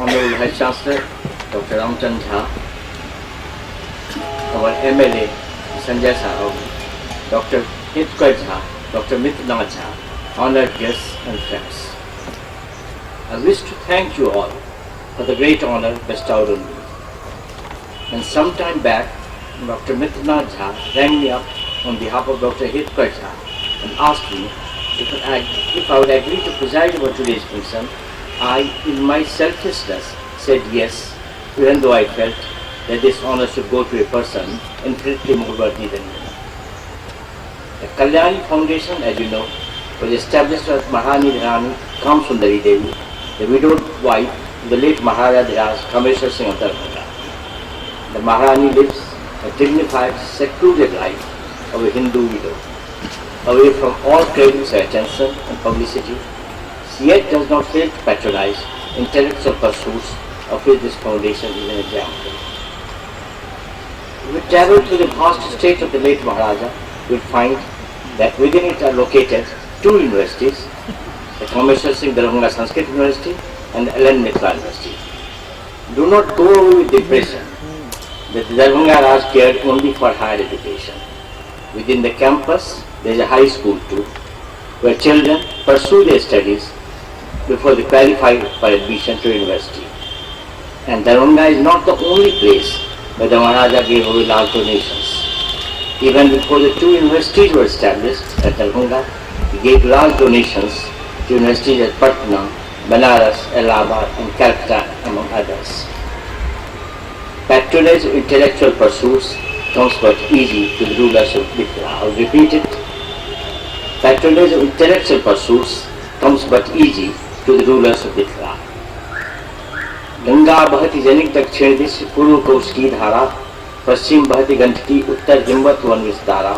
Honorable Head Chancellor Dr. Ramchandra Jha, our MLA Sanjay Sarao, Dr. M.K.S, Dr. Mithila Jha, honored guests and friends. I wish to thank you all for the great honor bestowed on me. And some time back, Dr. Mithila Jha rang me up on behalf of Dr. M.K.S and asked me if I would agree to preside over today's function. I, in my selflessness, said yes, even though I felt that this honor should go to a person infinitely more worthy than me. The Kalyani Foundation, as you know, was established as Mahani Rani Kamsundari Devi, the widowed wife of the late Maharaja Dhiraj Kameshwar Singh of Darbhanga. The Maharani lives a dignified, secluded life of a Hindu widow, away from all cravings for attention and publicity. She yet does not fail to patronize intellectual pursuits, of which this foundation is an example. If we travel through the vast estate of the late Maharaja, we will find that within it are located two universities, the Kameshwar Singh Darbhanga Sanskrit University and the L.N. Mithila University. Do not go away with the impression that the Darbhanga Raj cared only for higher education. Within the campus, there is a high school too, where children pursue their studies before they qualify for admission to university. And Darbhanga is not the only place where the Maharaja gave away large donations. Even before the two universities were established at Darbhanga, he gave large donations to universities at Patna, Banaras, Allahabad and Calcutta, among others. Patronage of intellectual pursuits comes but easy to the rulers of Mithila. I will repeat it. Patronage of intellectual pursuits comes but easy to the rulers of Mithila. Ganga बहती जनिक दक्षिण दिश पूर्व कोश की धारा, पश्चिम बहती गंडकी उत्तर हिमवत one Vistara,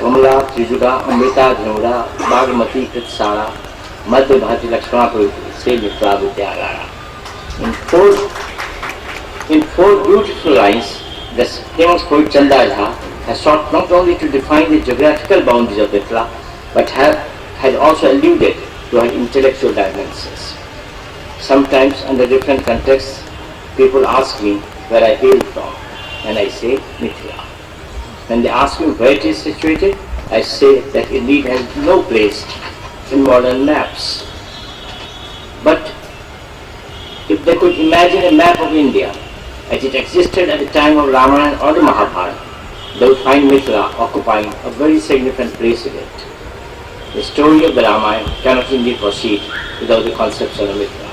कमला त्रिजुगा अमृता धिमरा बागमती कृतसारा, मध्य बहती लक्ष्मणापुर से Mithila विद्यागारा. In four beautiful lines, the famous poet Chanda Jha has sought not only to define the geographical boundaries of Mithila, but had also alluded to her intellectual dimensions. Sometimes, under different contexts, people ask me where I hail from, and I say Mithila. When they ask me where it is situated, I say that it indeed has no place in modern maps. But if they could imagine a map of India as it existed at the time of Ramayana or the Mahabharata, they would find Mithila occupying a very significant place in it. The story of the Ramayana cannot indeed proceed without the conception of Mithila.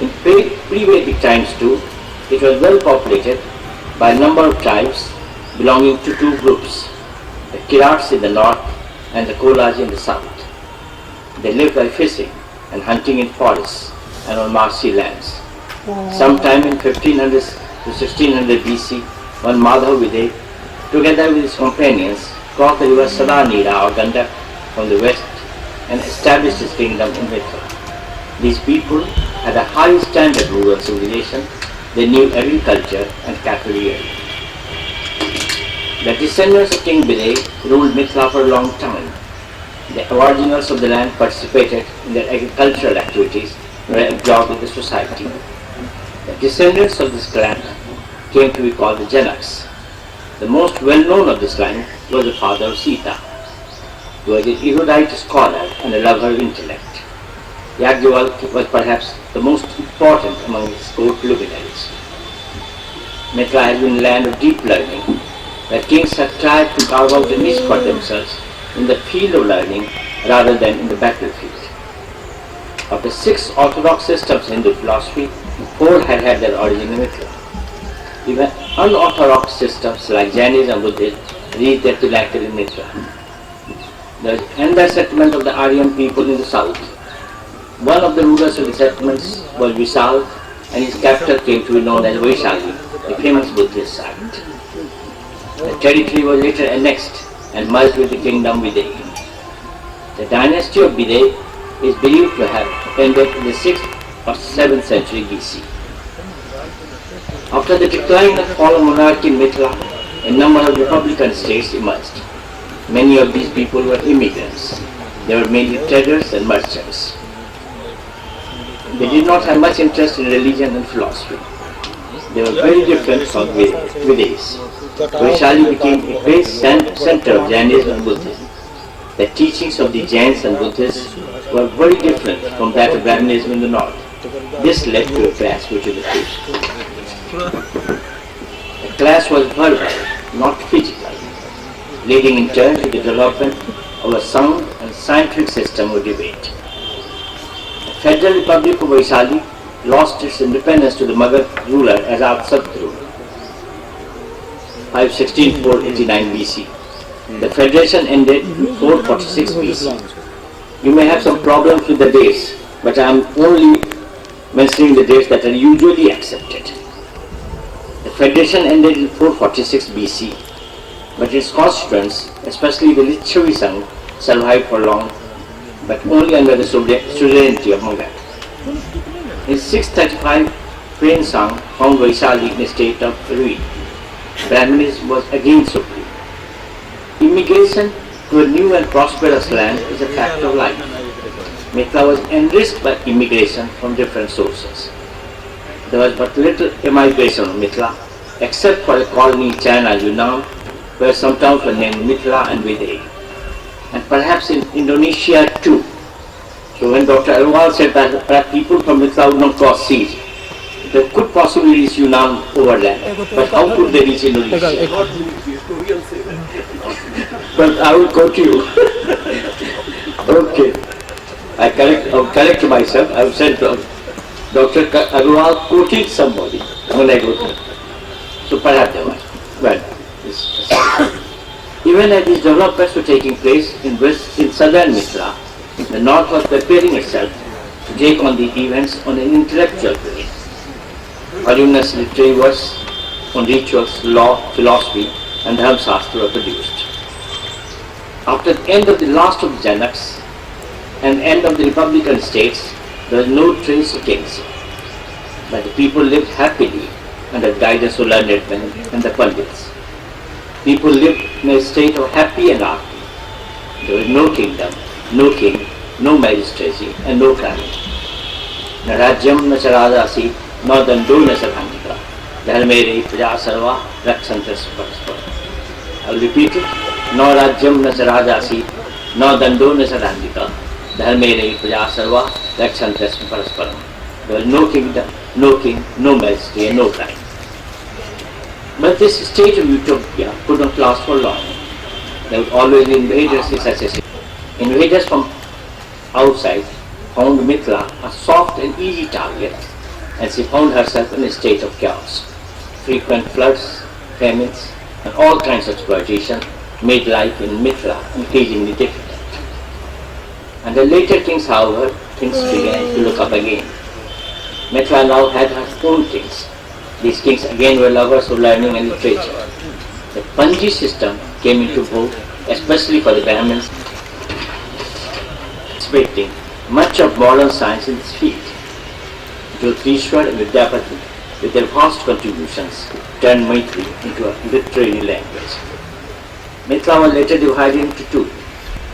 In pre-Vedic times too, it was well populated by a number of tribes belonging to two groups, the Kirats in the north and the Kolas in the south. They lived by fishing and hunting in forests and on marshy lands. Sometime in 1500 to 1600 BC, one Madhav Videh, together with his companions, crossed the river Sadanira or Gandak from the west and established his kingdom in Mithila. These people had a high standard rural civilization. They knew agriculture and cattle rearing. The descendants of King Videh ruled Mithila for a long time. The aboriginals of the land participated in their agricultural activities and were absorbed in the society. The descendants of this clan came to be called the Janaks. The most well-known of this line was the father of Sita, who was an erudite scholar and a lover of intellect. Yajnavalkya was perhaps the most important among his court luminaries. Mithila has been a land of deep learning, where kings have tried to carve out a niche for themselves in the field of learning rather than in the battlefield. Of the 6 orthodox systems in Hindu philosophy, 4 had their origin in Mithila. Even unorthodox systems like Jainism and Buddhism reached their pinnacle in Mithila. And the settlement of the Aryan people in the south. One of the rulers of the settlements was Vishal, and his capital came to be known as Vaishali, the famous Buddhist site. The territory was later annexed and merged with the kingdom Videh. The dynasty of Videh is believed to have ended in the 6th or 7th century BC. After the decline of fallen monarchy in Mithila, a number of republican states emerged. Many of these people were immigrants. They were mainly traders and merchants. They did not have much interest in religion and philosophy. They were very different from Vedas. Vaishali became a great center of Jainism and Buddhism. The teachings of the Jains and Buddhists were very different from that of Brahmanism in the north. This led to a clash between the two. The clash was verbal, not physical, leading in turn to the development of a sound and scientific system of debate. The Federal Republic of Vaishali lost its independence to the Magadh ruler as Ajatasattu, 516-489 BC. The federation ended in 446 BC. You may have some problems with the dates, but I am only mentioning the dates that are usually accepted. The federation ended in 446 BC, but its constituents, especially the Lichavi Sangh, survived for long, but only under the sovereignty of Magadh. In 635, Pren Sangh found Vaishali in a state of ruin. Brahmanism was again supreme. Immigration to a new and prosperous land is a fact of life. Mithila was enriched by immigration from different sources. There was but little immigration of Mithila, except for a colony in China, Yunnan, where some towns were named Mithila and Vidai, and perhaps in Indonesia too. So when Dr. Agarwal said that perhaps people from Mithila would not cross seas, they could possibly reach Yunnan overland, but how could they reach Indonesia? But I will quote you. Okay. I correct myself. I have said Dr. Agarwal quoted somebody when I go there. So perhaps they were. Well, even as these developments were taking place in southern Mithila, the north was preparing itself to take on the events on an intellectual plane. Voluminous literary works on rituals, law, philosophy, and Dharma Shastra were produced. After the end of the last of the Janaks and end of the republican states, there was no trace of kings, but the people lived happily under the guidance of learned men and the Pandits. People lived in a state of happy anarchy. There was no kingdom, no king, no magistracy, and no crime. न राज्यम न चरादासी न दंडो न सधानिका धर्मेरे प्रजा सर्वा रक्षन्ते परस्पर. I will repeat it. न राज्यम न चरादासी न दंडो न सधानिका धर्मेरे प्रजा सर्वा रक्षन्ते परस्पर. There was no kingdom, no king, no majesty, and no crime. But this state of utopia could not last for long. There would always be invaders in such a state. Invaders from outside found Mithila a soft and easy target, and she found herself in a state of chaos. Frequent floods, famines, and all kinds of exploitation made life in Mithila increasingly difficult. Under later kings, however, things began to look up again. Mithila now had her own kings. These kings again were lovers of learning and literature. The Panji system came into vogue, especially for the Brahmins, expecting much of modern science in this field. Jyotirishwar and Vidyapati, with their vast contributions, turned Maithili into a literary language. Mithila was later divided into two.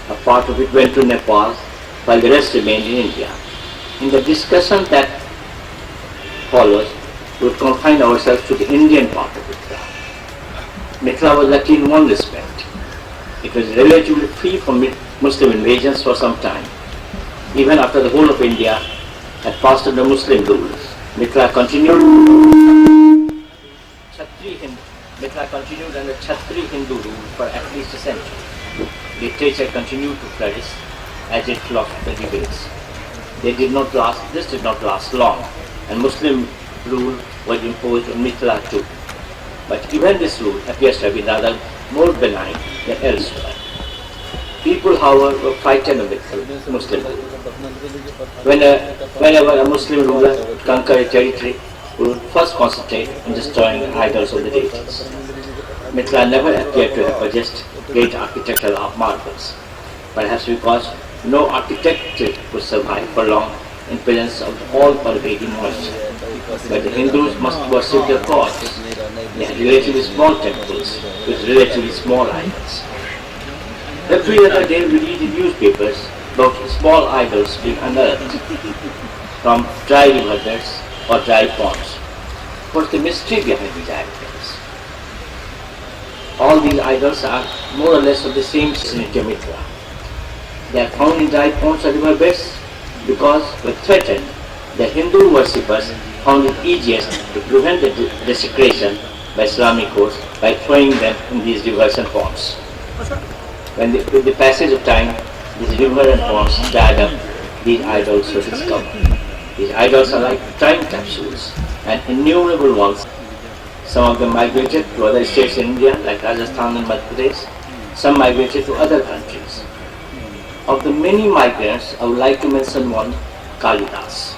A part of it went to Nepal, while the rest remained in India. In the discussion that follows, we would confine ourselves to the Indian part of Mithila. Mithila was lucky in one respect. It was relatively free from Muslim invasions for some time. Even after the whole of India had passed under Muslim rule, Mithila continued under Kshatri Hindu rule for at least a century. Literature continued to flourish, as did philosophical debates. This did not last long, and Muslim rule was imposed on Mithila too. But even this rule appears to have been rather more benign than elsewhere. People, however, were frightened of Muslim rule. Whenever a Muslim ruler would conquer a territory, he would first concentrate on destroying the idols of the deities. Mithila never appeared to have possessed great architectural marvels, perhaps because no architecture could survive for long in presence of the all-pervading moisture. But the Hindus must worship their gods. They had relatively small temples with relatively small idols. Every other day we read in newspapers about small idols being unearthed. from dry riverbeds or dry ponds. What's the mystery behind these idols? All these idols are more or less of the same vicinity of Mithila. They are found in dry ponds or riverbeds because when threatened, the Hindu worshippers found it easiest to prevent the desecration by Islamic hosts by throwing them in these rivers and ponds. With the passage of time, these rivers and ponds dried up, these idols were discovered. These idols are like time capsules and innumerable ones. Some of them migrated to other states in India like Rajasthan and Madhya Pradesh. Some migrated to other countries. Of the many migrants, I would like to mention one, Kalidas.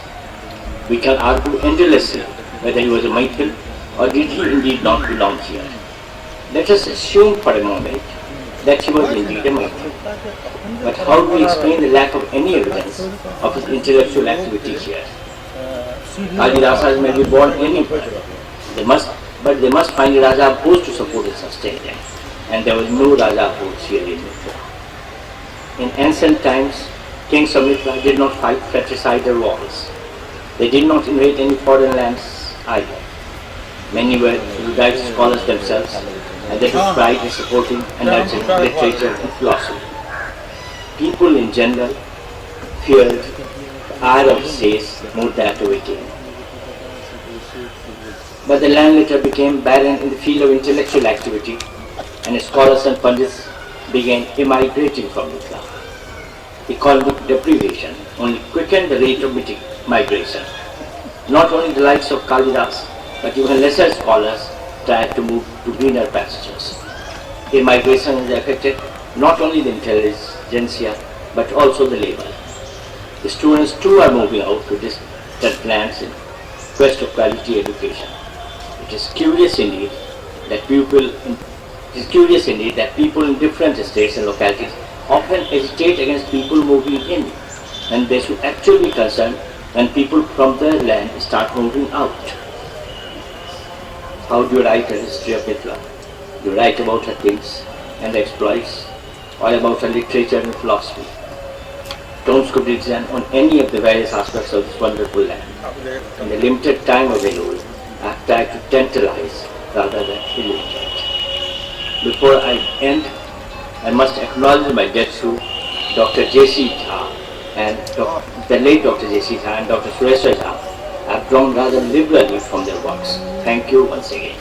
We can argue endlessly whether he was a Maithil or did he indeed not belong here. Let us assume for a moment that he was indeed a Maithil. But how do we explain the lack of any evidence of his intellectual activity here? Kalidasas may be born anywhere. But they must find a Raja opposed to support and sustain them. And there was no Raja opposed here in Mithila. In ancient times, kings of Mithila did not fight fratricidal wars. They did not invade any foreign lands either. Many were erudite scholars themselves, and they took pride in supporting and nurturing literature and philosophy. People in general feared the ire of the sages more than that of a king. But the land later became barren in the field of intellectual activity, and scholars and pundits began emigrating from Mithila. Economic deprivation only quickened the rate of migration. Not only the likes of Kalidas, but even lesser scholars tried to move to greener pastures. Immigration has affected not only the intelligentsia, but also the labor. The students too are moving out to distant lands in quest of quality education. It is curious indeed that people in different states and localities often hesitate against people moving in, and they should actually be concerned when people from their land start moving out. How do you write a history of Mithila? Do you write about her things and exploits, or about her literature and philosophy? Tomes could be written on any of the various aspects of this wonderful land. In the limited time available, I have tried to tantalize rather than illustrate. Before I end, I must acknowledge my debts to Dr. J.C. Jha and the late Dr. J.C. Jha and Dr. Suresh Jha. I have drawn rather liberally from their works. Thank you once again.